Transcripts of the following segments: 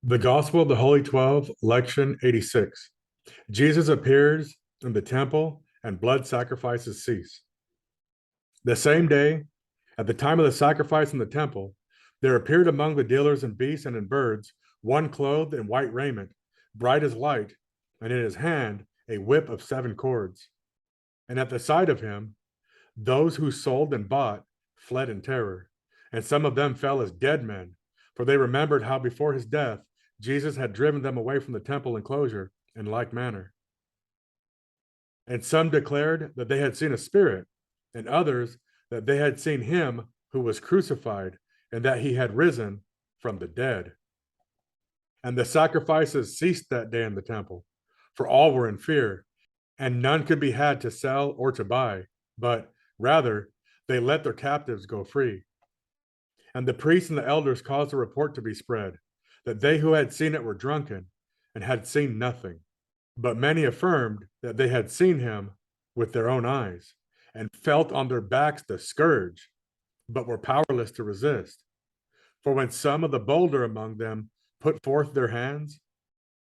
The Gospel of the Holy 12, Lection 86. Jesus appears in the temple and blood sacrifices cease. The same day, at the time of the sacrifice in the temple, there appeared among the dealers in beasts and in birds one clothed in white raiment, bright as light, and in his hand a whip of 7 cords. And at the sight of him, those who sold and bought fled in terror, and some of them fell as dead men, for they remembered how before his death Jesus had driven them away from the temple enclosure in like manner. And some declared that they had seen a spirit, and others that they had seen him who was crucified, and that he had risen from the dead. And the sacrifices ceased that day in the temple, for all were in fear, and none could be had to sell or to buy, but rather they let their captives go free. And the priests and the elders caused a report to be spread, that they who had seen it were drunken and had seen nothing. But many affirmed that they had seen him with their own eyes and felt on their backs the scourge, but were powerless to resist. For when some of the bolder among them put forth their hands,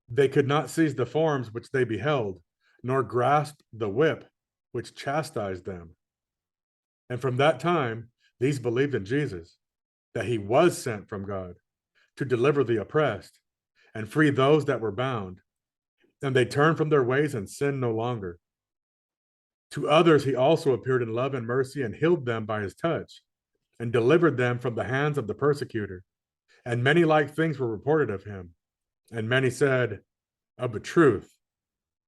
they could not seize the forms which they beheld, nor grasp the whip which chastised them. And from that time, these believed in Jesus, that he was sent from God to deliver the oppressed and free those that were bound. And they turned from their ways and sinned no longer. To others he also appeared in love and mercy and healed them by his touch and delivered them from the hands of the persecutor. And many like things were reported of him. And many said, of a truth,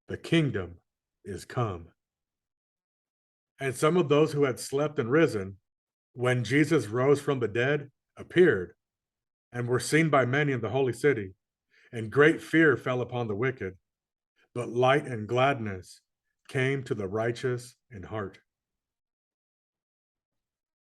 the kingdom is come. And some of those who had slept and risen, when Jesus rose from the dead, appeared and were seen by many in the holy city. And great fear fell upon the wicked, but light and gladness came to the righteous in heart.